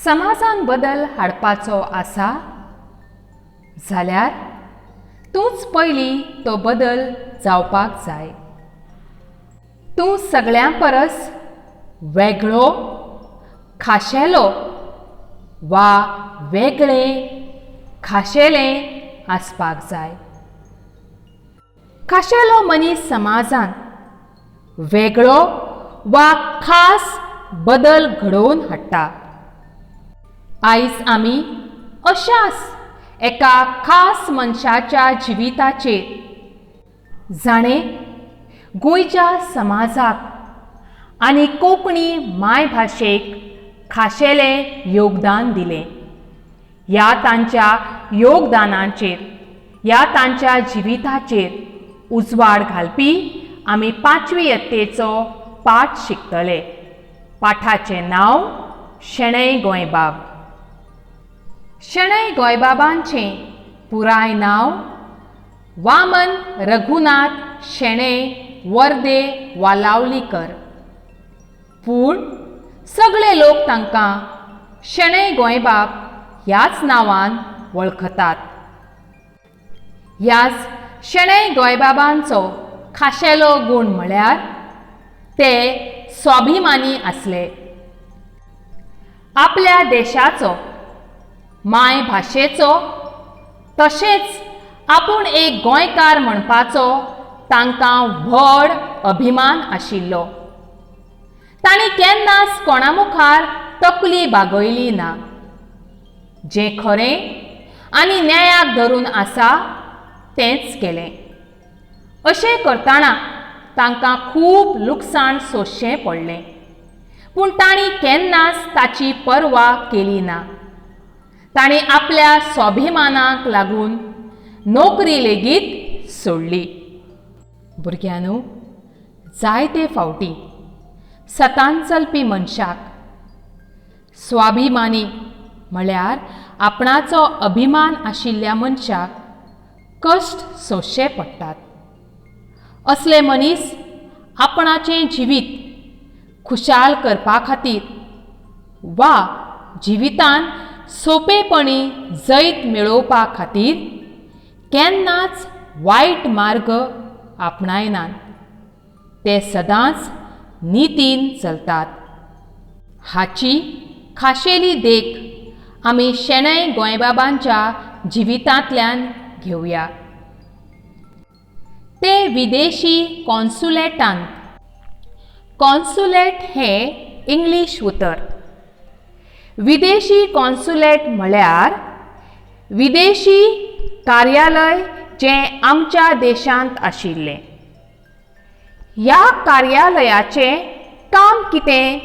समाजान बदल हाडपाचो आसा जाल्यार तूंच पयलीं तो बदल जावपाक जाय। तूं सगळ्यां परस वेगळो, खाशेलो वा वेगळें, खाशेलें आसपाक जाय। खाशेलो मनीस समाजान वेगळो वा खास बदल घडोवन हाडटा। आयज आमी अशाच एका खास मनशाच्या जिविताचेर जाणें गोंयच्या समाजाक आनी कोंकणी मायभाशेक खाशेलें योगदान दिलें, ह्या तांच्या योगदानाचेर, ह्या तांच्या जिविताचेर उजवाड घालपी आमी 5वी यत्तेचो पाठ शिकतले। पाठाचें नांव शेणै गोंयबाब। शेणै गोंयबाबांचें पुराय नांव वामन रघुनाथ शेणै वर्दे वालावलीकर, पूण सगळे लोक तांकां शेणै गोंयबाब ह्याच नांवान वळखतात। ह्याच शेणै गोंयबाबांचो खाशेलो गूण म्हळ्यार ते स्वाभिमानी आसले। आपल्या देशाचो, मायभाशेचो तशेंच आपूण एक गोंयकार म्हणपाचो तांकां व्हड अभिमान आशिल्लो। तांणी केन्नाच कोणा मुखार तकली बागयली ना। जें खरें आनी न्यायाक धरून आसा तेंच केलें। अशें करतना तांकां खूब लुकसाण सोंसचें पडलें, पूण तांणी केन्नाच ताची पर्वा केली ना। तांणी आपल्या स्वाभिमानाक लागून नोकरी लेगीत सोडली। भुरग्यांनो, जायते फावटी सतान चलपी मनशाक स्वाभिमानी म्हळ्यार आपणाचो अभिमान आशिल्ल्या मनशाक कश्ट सोंसचे पडटात। असले मनीस आपणाचें जिवीत खुशाल करपा खातीर वा जिवितान सोंपेपणी जैत मेळोवपा खातीर केन्नाच वायट मार्ग आपणायनात। ते सदांच नितीन चलतात। हाची खाशेली देख आमी शेणै गोंयबाबांच्या जिवितांतल्यान घेवया। ते विदेशी कॉन्सुलेटांत, कॉन्सुलेट हें इंग्लीश उतर। विदेशी कॉन्सुलेट म्हळ्यार विदेशी कार्यालय जें आमच्या देशांत आशिल्लें। ह्या कार्यालयाचें काम कितें?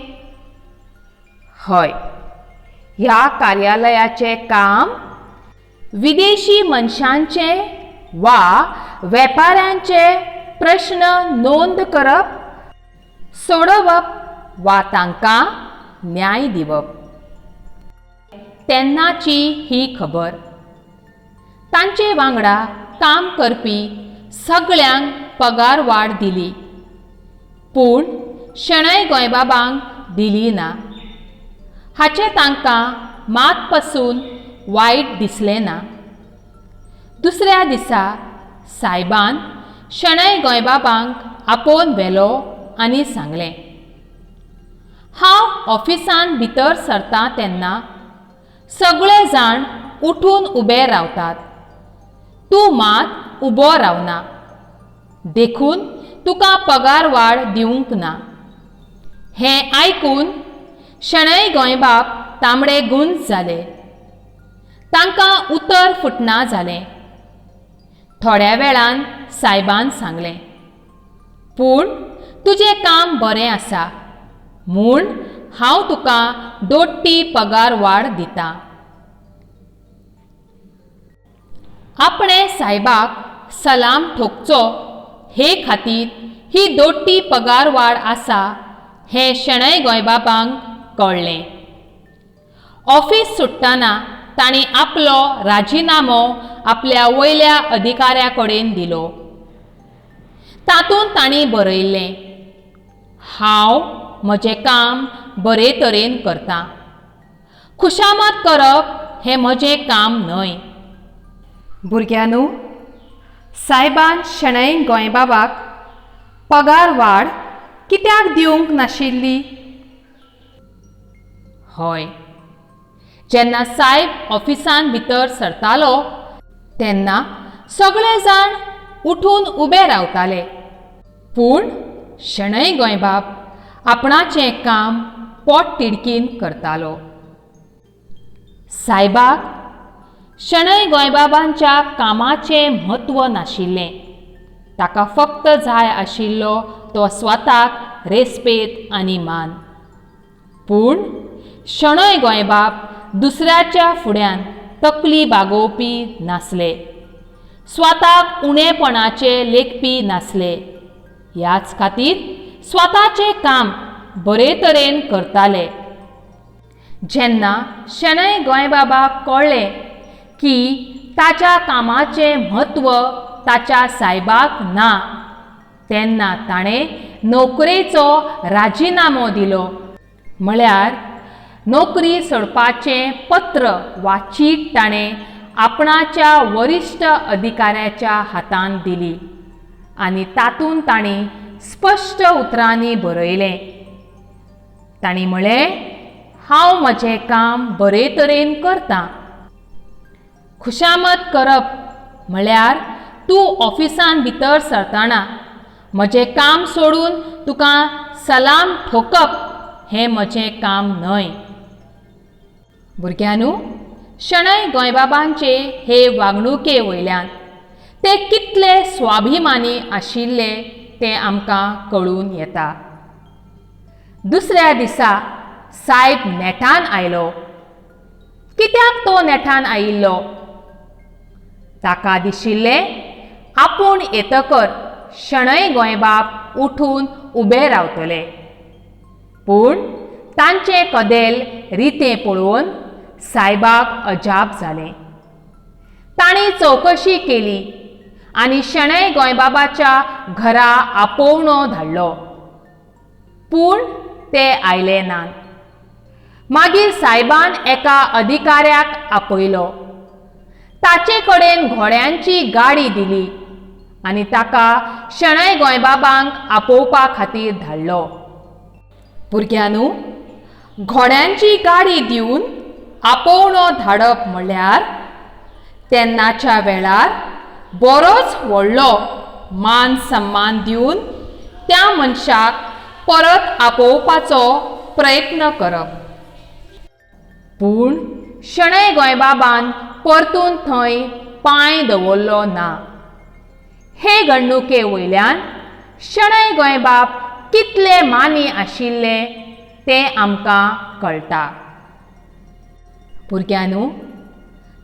हय, ह्या कार्यालयाचें काम विदेशी मनशांचे वा वेपाऱ्यांचे प्रश्न नोंद करप, सोडवप वा तांकां न्याय दिवप। तेन्नाची ही खबर तांचे वांगडा काम करपी सगळ्यांक पगार वाड दिली, पूण शेणै गोंयबाबांक दिली ना। हाचें तांकां मात पसून वायट दिसलें ना। दुसऱ्या दिसा सायबान शेणै गोंयबाबांक आपोवन व्हेलो आनी सांगलें, हांव ऑफिसान भितर सरतां तेन्ना सगळे जाण उठून उबे रावतात, तूं मात उबो रावना, देखून तुका पगार वाड दिवंक ना। हें आयकून शेणै गोंयबाब तांबडे गुंज जाले। तांकां उतर फुटना जालें। थोड्या वेळान सायबान सांगलें, पूण तुजें काम बरें आसा म्हूण हांव तुका दोट्टी पगार वाड दितां। आपणे सायबाक सलाम ठोकचो हे खातीर ही दोट्टी पगार वाड आसा हें शेणै गोंयबाबांक कळ्ळें। ऑफिस सुट्टाना तांणी आपलो राजिनामो आपल्या वयल्या अधिकाऱ्या कडेन दिलो। तातूंत तांणी बरयल्लें, हांव म्हजें काम बरे तरेन करतां, खुशामत करप हें म्हजें काम न्हय. भुरग्यांनो, सायबान शेणै गोंयबाबाक पगार वाड कित्याक दिवंक नाशिल्ली? हय, जेन्ना सायब ऑफिसान भितर सरतालो तेन्ना सगळे जाण उठून उबे रावताले. पूण शेणै गोंयबाब आपणाचें काम पोटतिडकीन करतालो. सायबाक शेणै गोंयबाबांच्या कामाचें म्हत्व नाशिल्लें. ताका फक्त जाय आशिल्लो तो स्वताक रेस्पेत आनी मान. पूण शेणै गोंयबाब दुसऱ्याच्या फुड्यान तकली बागोवपी नासले. स्वताक उणेपणाचे लेखपी नासले. ह्याच खातीर स्वताचें काम बरे तरेन करताले. जेन्ना शेणै गोंयबाबाक कळ्ळें की ताच्या कामाचें म्हत्व ताच्या सायबाक ना, तेन्ना ताणें नोकरेचो राजिनामो दिलो. म्हळ्यार नोकरी सोडपाचें पत्र वा चीट ताणें आपणाच्या वरिश्ठ अधिकाऱ्याच्या हातांत दिली आनी तातूंत तांणी स्पश्ट उतरांनी बरयलें. तांणी म्हळें, हांव म्हजें काम बरे तरेन करतां. खुशामत करप म्हळ्यार तूं ऑफिसान भितर सरतना म्हजें काम सोडून तुका सलाम ठोकप हें म्हजें काम न्हय. भुरग्यांनो, शेणै गोंयबाबांचे हे वागणुके वयल्यान ते कितले स्वाभिमानी आशिल्ले तें आमकां कळून येता. दुसऱ्या दिसा सायब नेटान आयलो. कित्याक तो नेटान आयिल्लो? ताका दिशिल्लें आपूण येतकर शेणै गोंयबाब उठून उबे रावतले. पूण तांचे कदेल रितें पळोवन सायबाक अजाप जालें. तांणी चवकशी केली आनी शेणै गोंयबाबाच्या घरा आपोवणो धाडलो. पूण ते आयले नात. मागीर सायबान एका अधिकाऱ्याक आपयलो. ताचे कडेन घोड्यांची गाडी दिली आनी ताका शेणै गोंयबाबांक आपोवपा खातीर धाडलो. भुरग्यांनो, घोड्यांची गाडी दिवन आपोवणो धाडप म्हणल्यार तेन्नाच्या वेळार बरोच व्हडलो मान सन्मान दिवन त्या मनशाक परत आपोवपाचो प्रयत्न करप. पूण शेणै गोंयबाबान परतून थंय पांय दवरलो ना. हे घडणुके वयल्यान शेणै गोंयबाब कितले मानी आशिल्ले तें आमकां कळटा. भुरग्यांनो,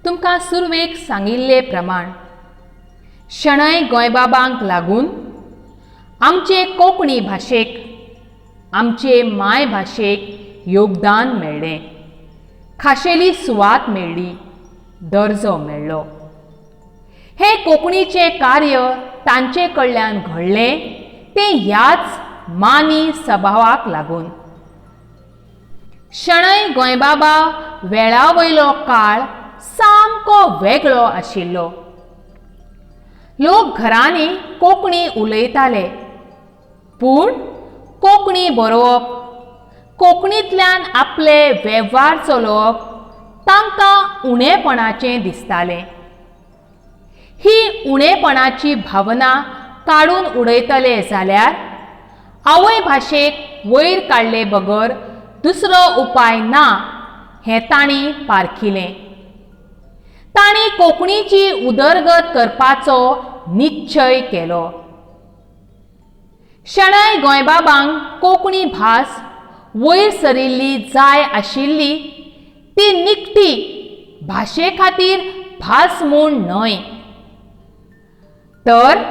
तुमकां सुरवेक सांगिल्ले प्रमाण शेणै गोंयबाबांक लागून आमचे कोंकणी भाशेक, आमचे मायभाशेक योगदान मेळ्ळें, खाशेली सुवात मेळ्ळी, दर्जो मेळ्ळो. हे कोंकणीचें कार्य तांचे कडल्यान घडलें तें ह्याच मानी सभावाक लागून. शेणै गोंयबाबा वेळा वयलो काळ सामको वेगळो आशिल्लो. लोक घरांनी कोंकणी उलयताले, पूण कोंकणी बरोवप, कोंकणींतल्यान आपले वेव्हार चलोवप तांकां उणेपणाचें दिसतालें. ही उणेपणाची भावना काडून उडयतले जाल्यार आवय भाशेक वयर काडले बगर दुसरो उपाय ना हें तांणी पारखिलें. तांणी कोंकणीची उदरगत करपाचो निश्चय केलो. शेणै गोंयबाबांक कोंकणी भास वयर सरिल्ली जाय आशिल्ली ती निखटी भाशे खातीर भास म्हूण न्हय, तर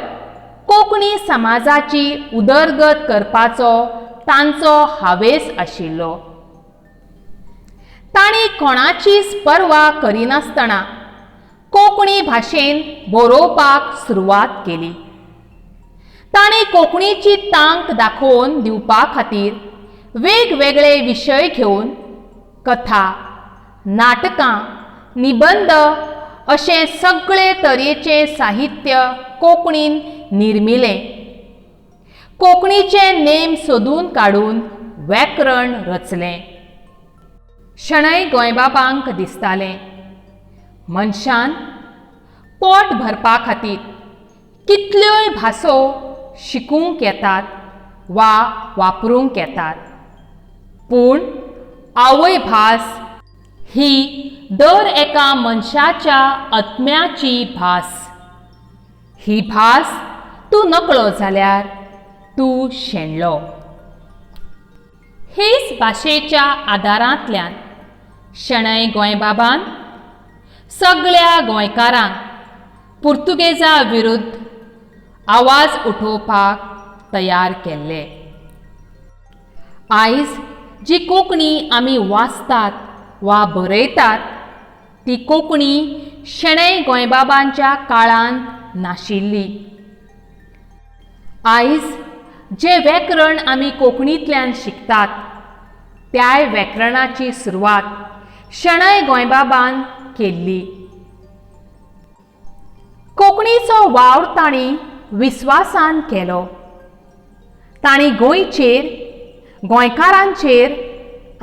कोंकणी समाजाची उदरगत करपाचो तांचो हावेस आशिल्लो. तांणी कोणाचीच पर्वा करिनासतना कोंकणी भाशेन बरोवपाक सुरवात केली. तांणी कोंकणीची तांक दाखोवन दिवपा खातीर वेगवेगळे विशय घेवन कथा, नाटकां, निबंध अशें सगळे तरेचें साहित्य कोंकणीन निर्मिलें. कोंकणीचे नेम सोदून काडून व्याकरण रचलें. शणै गोंयबाबांक दिसतालें मनशान पोट भरपा खातीर कितल्योय भासो शिकूंक येतात वा वापरूंक येतात, पूण आवय भास ही दर एका मनशाच्या आत्म्याची भास. ही भास तूं नकळो जाल्यार तूं शेणलो. हेच भाशेच्या आदारांतल्यान शणै गोंयबाबान सगळ्या गोंयकारांक पुर्तुगेजा विरुद्ध आवाज उठोवपाक तयार केल्ले. आयज जी कोंकणी आमी वाचतात वा बरयतात ती कोंकणी शणै गोंयबाबांच्या काळांत नाशिल्ली. आयज जे व्याकरण आमी कोंकणींतल्यान शिकतात त्या व्याकरणाची सुरवात शणै गोंयबाबान केल्ली. कोंकणीचो वावर तांणी विस्वासान केलो. तांणी गोंयचेर, गोंयकारांचेर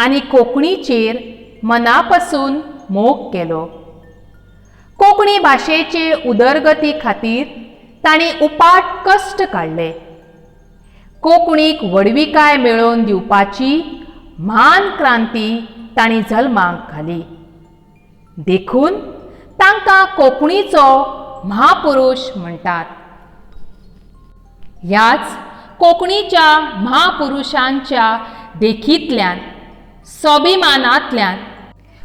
आनी कोंकणीचेर मना पासून मोग केलो. कोंकणी भाशेचे उदरगती खातीर तांणी उपाट कश्ट काडले. कोंकणीक व्हडविकाय मेळोवन दिवपाची म्हान क्रांती तांणी जल्माक घाली. देखून तांकां कोंकणीचो महापुरुश म्हणटात. ह्याच कोंकणीच्या महापुरुशांच्या देखींतल्यान, स्वाभिमानांतल्यान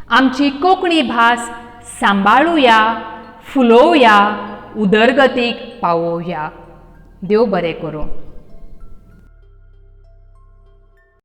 आमची कोंकणी भास सांबाळुया, फुलोवया, उदरगतीक पावोवया. देव बरें करूं.